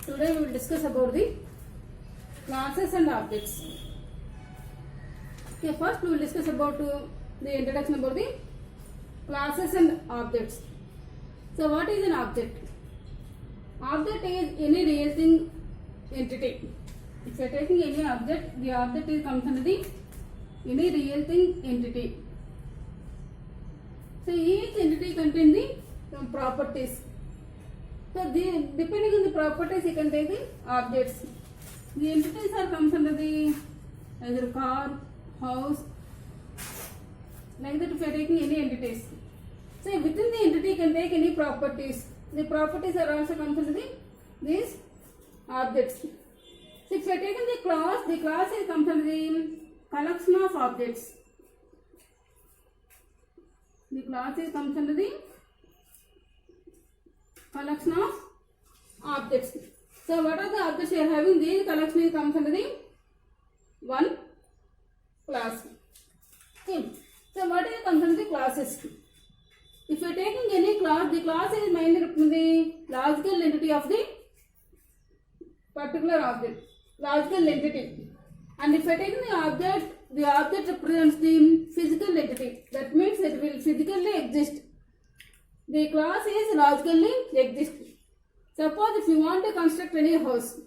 Today we will discuss about the classes and objects. Okay, first we will discuss about the introduction about the classes and objects. So what is an object? Object is any real thing entity. If you are taking any object, the object is comes under the any real thing entity. So each entity contains the properties. So depending on the properties, you can take the objects. The entities are comes under the either car, house, like that. If you are taking any entities, so within the entity you can take any properties. The properties are also comes under these objects. So if you are taking the class is comes under the collection of objects. The class is comes under the collection of objects. So what are the objects we are having? These collection comes under the one class. Okay. So what is comes under the classes? If you are taking any class, the class is mainly the logical entity of the particular object. Logical entity. And if you are taking the object represents the physical entity. That means it will physically exist. The class is logically exist. Suppose if you want to construct any house,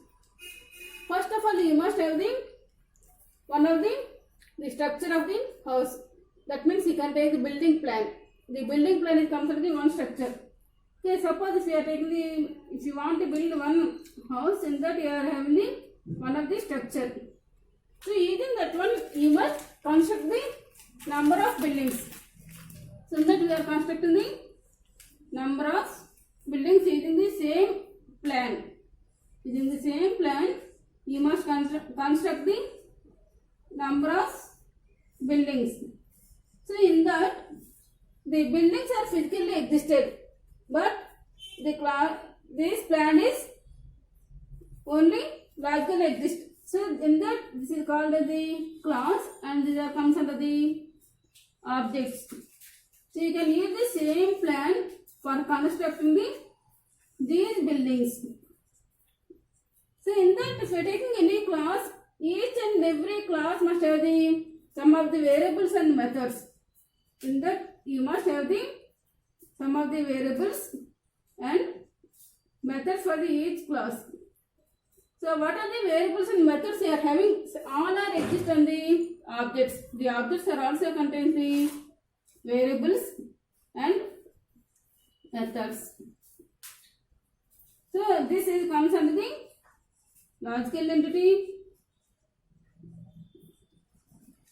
first of all you must have the structure of the house. That means you can take the building plan. The building plan is comes from the one structure. Okay, suppose if you want to build one house, in that you are having one of the structure. So using that one you must construct the number of buildings. So in that we are constructing the number of buildings using the same plan. Using the same plan, you must construct the number of buildings. So in that, the buildings are physically existed, but this plan is only logically exist. So in that, this is called the class, and these are comes under the objects. So you can use the same plan for constructing these buildings. So in that, if you are taking any class, each and every class must have some of the variables and methods. In that, you must have some of the variables and methods for each class. So what are the variables and methods you are having? So all are exist on the objects. The objects are also contain the variables and methods. So this is comes under the logical entity,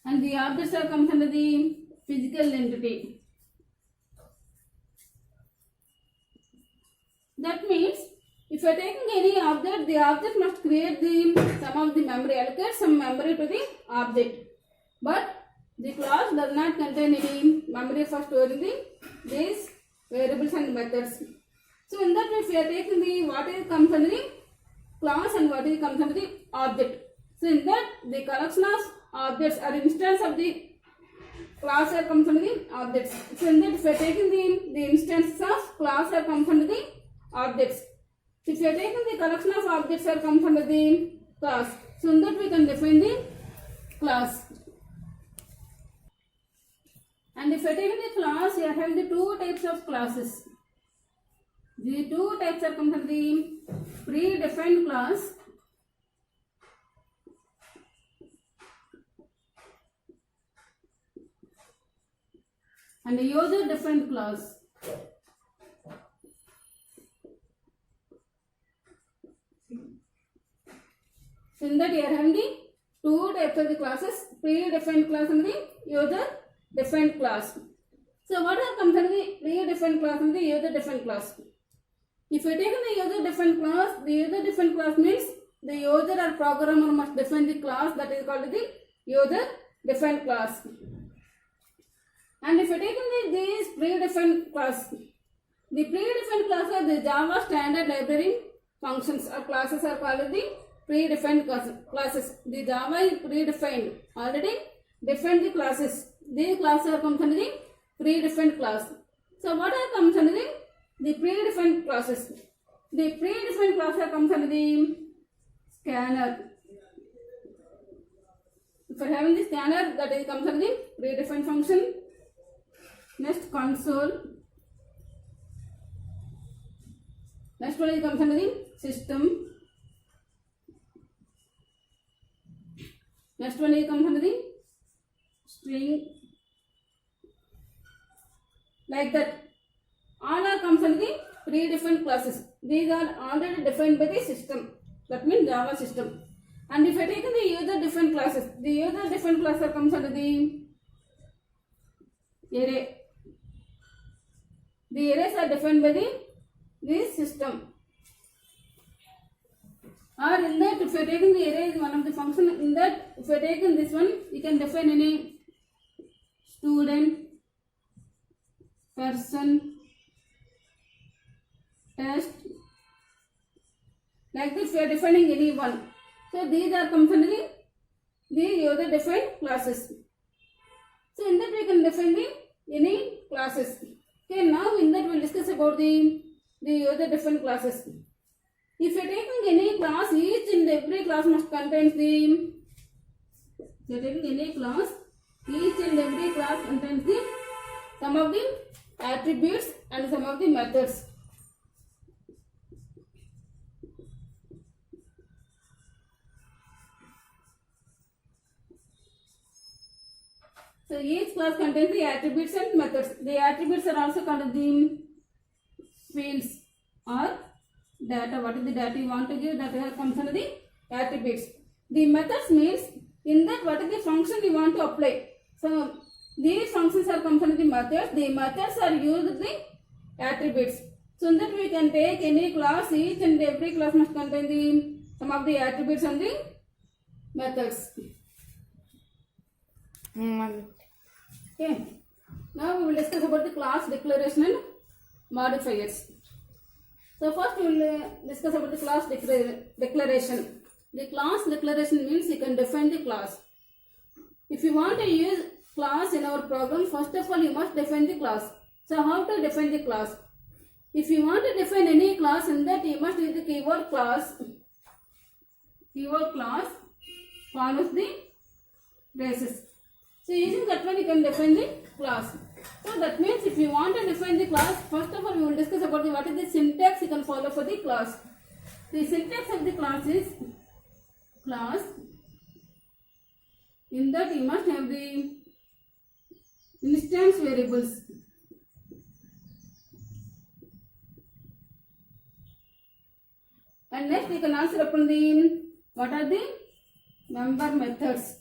and the objects are comes under the physical entity. That means if you are taking any object, the object must create some of the memory, allocate some memory to the object. But the class does not contain any memory for storing these variables and methods. So in that, if you are taking what is comes under the class and what is comes under the object. So in that, the collection of objects or instance of the class are comes under the objects. So in that, if you are taking the instances of class are comes under the objects. If you are taking the collection of objects are comes under the class. So in that, we can define the class. And if you are taking the class, you are having the two types of classes. The two types are comes under the predefined class and the user defined class. So in that, you are having the two types of the classes, predefined class and the user defined class. So what are comes under the predefined class and the user defined class? If you are taking the user defined class, the user defined class means the user or programmer must define the class, that is called the user defined class. And if you are taking these predefined class, the predefined class are the Java standard library functions or classes are called the predefined classes. The Java is predefined, already defined the classes. These classes are comes under the predefined class. So what are comes under the predefined classes? The predefined class comes under the scanner. If you are having the scanner, that is comes under the predefined function. Next, console. Next one comes under the system. Next one comes under the string. Like that. All are comes under the predefined classes. These are already defined by the system. That means Java system. And if I take the user defined classes, the user defined class comes under the array. The arrays are defined by the system. Or in that, if you are taking the array is one of the function, in that if you are taking this one, you can define any student, person, test. Like this, we are defining any one. So these are comes under the user defined classes. So in that we can define the any classes. Okay, now in that we will discuss about the user defined classes. If you are taking any class, each and every class must contain the. If you are taking any class, each and every class contains the some of the attributes and some of the methods. So each class contains the attributes and methods. The attributes are also called the fields or data. What is the data you want to give? That comes under the attributes. The methods means in that what is the function you want to apply. So these functions are comes under the methods. The methods are used with the attributes. So in that we can take any class. Each and every class must contain the some of the attributes and the methods. Okay. Now we will discuss about the class declaration and modifiers. So first we will discuss about the class declaration. The class declaration means you can define the class. If you want to use class in our program, first of all you must define the class. So how to define the class? If you want to define any class, in that you must use the keyword class. Keyword class follows the braces. So using that one you can define the class. So that means if you want to define the class, first of all we will discuss about what is the syntax you can follow for the class. The syntax of the class is class. In that you must have the instance variables. And next you can answer upon the what are the member methods.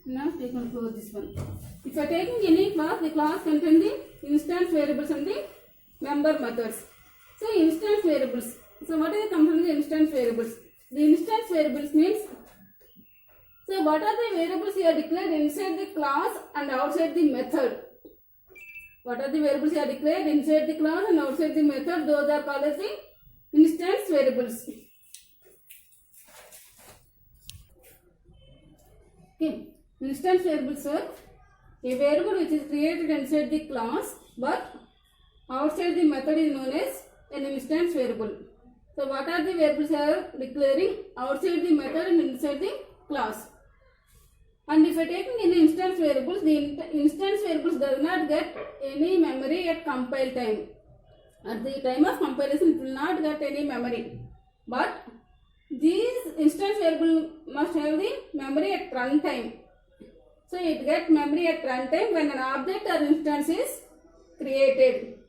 Now we can close this one. If you are taking any class, the class contains the instance variables and the member methods. So instance variables. So what is the component of the instance variables? The instance variables means, so what are the variables you are declared inside the class and outside the method? What are the variables you are declared inside the class and outside the method? Those are called as the instance variables. Okay. Instance variables are a variable which is created inside the class but outside the method is known as an instance variable. So what are the variables you are declaring outside the method and inside the class? And if you are taking any instance variables, the instance variables does not get any memory at compile time. At the time of compilation it will not get any memory. But these instance variables must have the memory at runtime. So it gets memory at runtime when an object or instance is created.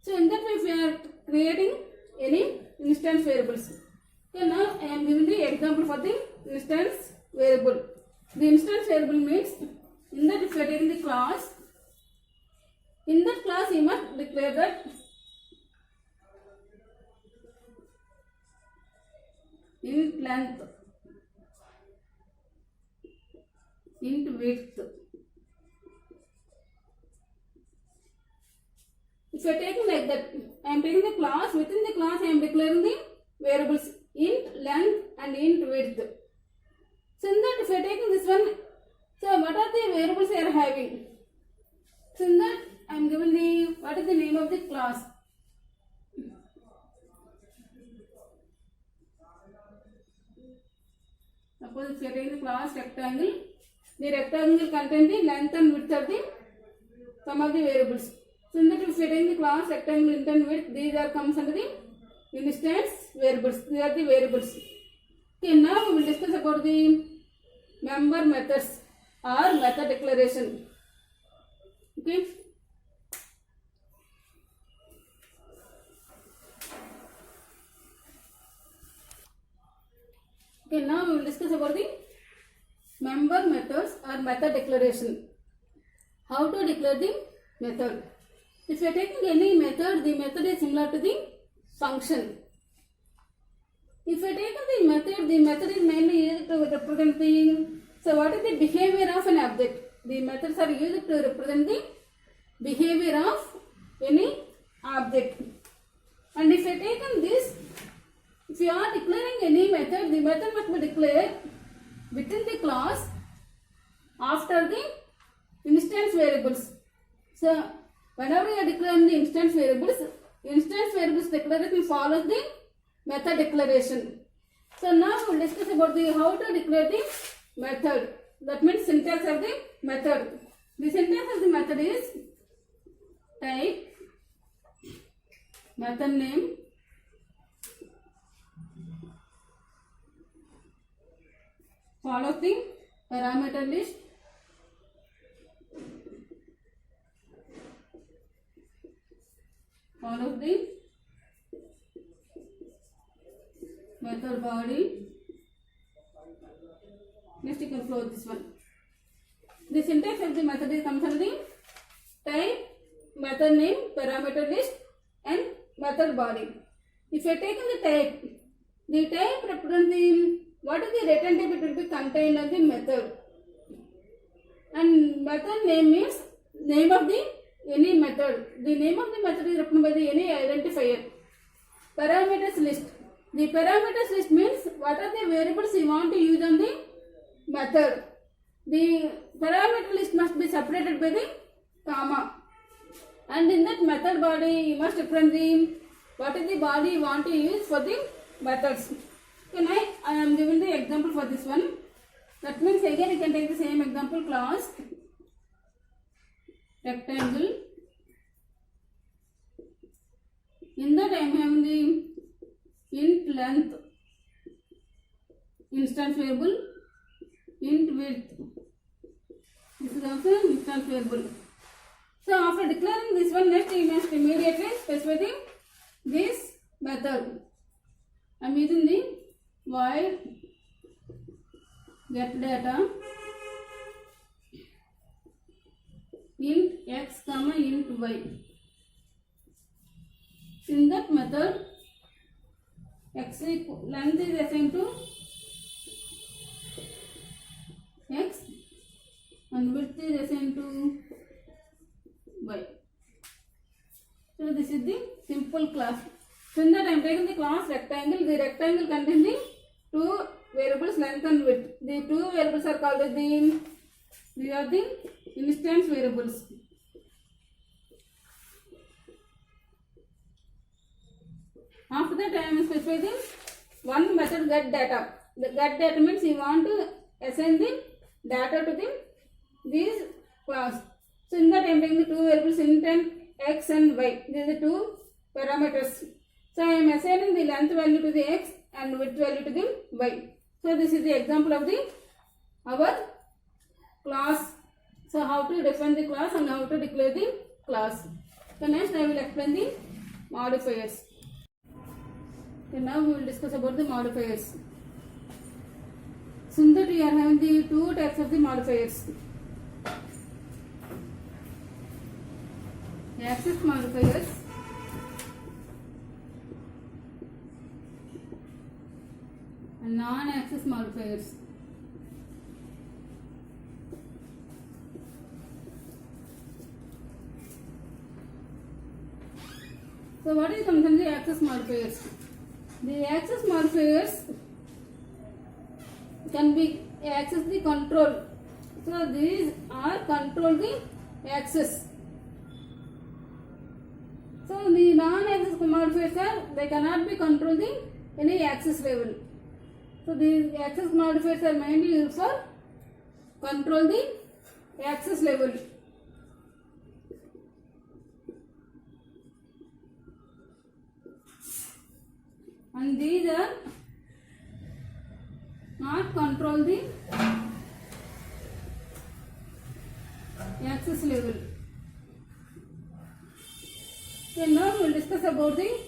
So in that way, if we are creating any instance variables. So now I am giving the example for the instance variable. The instance variable means in that if you are taking the class, in that class you must declare that int length, int width. If you are taking like that, I am taking the class, within the class I am declaring the variables int length and int width. So in that, if you are taking this one, so what are the variables you are having? So in that, I am given the, what is the name of the class? Suppose if you are taking the class rectangle, the rectangle contain the length and width of the some of the variables. So in that, if you are taking the class rectangle, length and width, these are comes under the instance variables. These are the variables. Okay, now we will discuss about the member methods or method declaration. Okay. Okay, now we will discuss about the member methods or method declaration. How to declare the method? If you are taking any method, the method is similar to the function. If you are taking the method is mainly used to represent the, so what is the behavior of an object? The methods are used to represent the behavior of any object. And if you are taking this, if you are declaring any method, the method must be declared within the class after the instance variables. So whenever you are declaring the instance variables declaration follows the method declaration. So now we will discuss about the how to declare the method. That means syntax of the method. The syntax of the method is type, method name, follows the parameter list, follows the method body. Next you can close this one. The syntax of the method is comes under the type, method name, parameter list and method body. If you are taking the type represents the what is the return type it will be contained in the method. And method name means name of the any method. The name of the method is represented by the any identifier. Parameters list. The parameters list means what are the variables you want to use on the method. The parameter list must be separated by the comma. And in that method body, you must represent the what is the body you want to use for the methods. Okay, I am giving the example for this one. That means again you can take the same example class rectangle. In that I am having the int length, instance variable, int width. This is also an instance variable. So after declaring this one, next you must immediately specify this method. I am using the void get data int x comma int y. In that method, x length is assigned to x and width is assigned to y. So this is the simple class. So in that I am taking the class rectangle. The rectangle contains the two variables length and width. The two variables are called as these are the instance variables. After that I am specifying one method get data. The get data means you want to assign the data to this class. So in that I am taking the two variables int and x and y. These are the two parameters. So I am assigning the length value to the x and width value to the y. So this is the example of our class. So how to define the class and how to declare the class. So next I will explain the modifiers. Okay, now we will discuss about the modifiers. So in that we are having the two types of the modifiers. Access modifiers and non-access modifiers. So what is comes under the access modifiers? The access modifiers can be access the control. So these are control the access. So the non-access modifiers are, they cannot be controlled in any access level. So these access modifiers are mainly used for control the access level. And these are not control the access level. So now we will discuss about the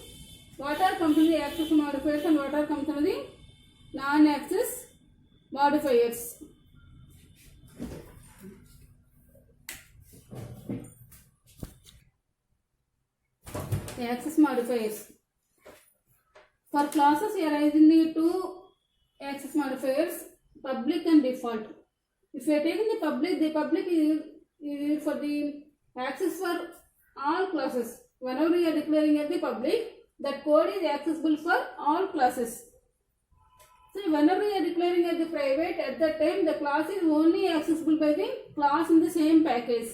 what are comes in the access modifiers and what are comes in the non-access modifiers. The access modifiers. For classes we are using the two access modifiers, public and default. If you are taking the public is for the access for all classes. Whenever you are declaring as the public, that code is accessible for all classes. So whenever you are declaring as the private, at that time the class is only accessible by the class in the same package.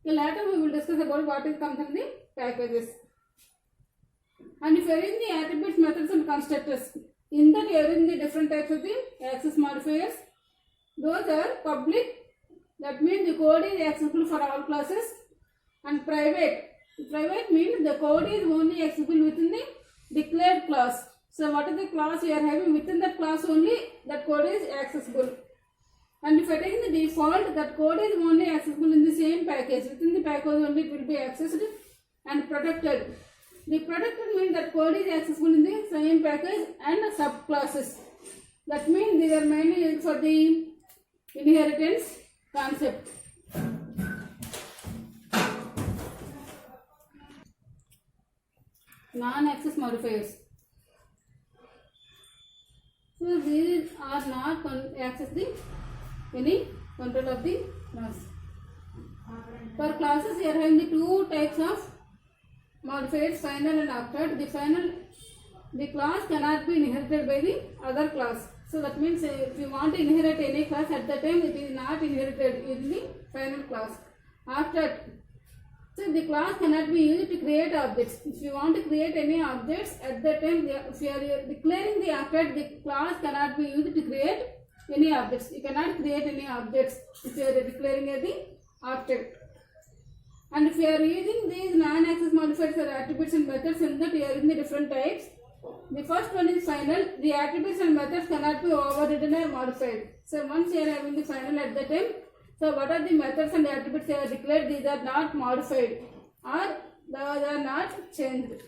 Later we will discuss about what is comes in the packages. And if you are in the attributes, methods and constructors, in that you are in the different types of the access modifiers. Those are public, that means the code is accessible for all classes, and private. Private means the code is only accessible within the declared class. So what is the class you are having, within that class only that code is accessible. And if you are taking the default, that code is only accessible in the same package. Within the package only it will be accessed and protected. The protected means that code is accessible in the same package and subclasses. That means these are mainly used for the inheritance concept. Non-access modifiers. So these are not access the any control of the class. For classes we are having the two types of modifiers, final and octet. The class cannot be inherited by the other class. So that means if you want to inherit any class, at that time it is not inherited in the final class. Octet. So the class cannot be used to create objects. If you want to create any objects, at that time if you are declaring the octet, the class cannot be used to create any objects. You cannot create any objects if you are declaring the octet. And if you are using these non-access modifiers or attributes and methods, in that you are in the different types. The first one is final. The attributes and methods cannot be overridden or modified. So once you are having the final at the time, so what are the methods and attributes you are declared? These are not modified or they are not changed.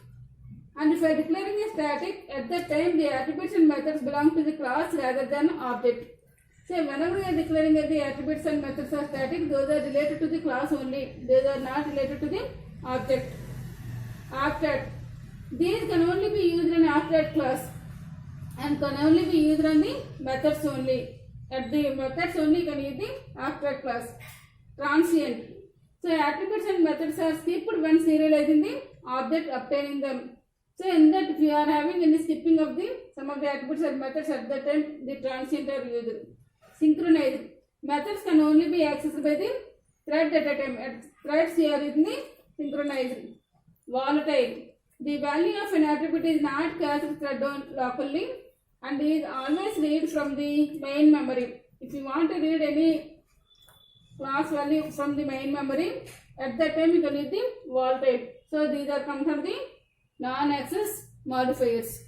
And if you are declaring a static, at that time the attributes and methods belong to the class rather than object. So whenever you are declaring the attributes and methods are static, those are related to the class only. Those are not related to the object. Octet. These can only be used in octet class and can only be used on the methods only. At the methods only can use the octet class. Transient. So attributes and methods are skipped when serializing the object obtaining them. So in that, if you are having any skipping of the some of the attributes and methods, at that time the transient are used. Synchronized. Methods can only be accessed by the thread at a time. At threads here is the synchronized. Volatile. The value of an attribute is not cached thread locally and is always read from the main memory. If you want to read any class value from the main memory, at that time you can use the volatile. So these are come from the non-access modifiers.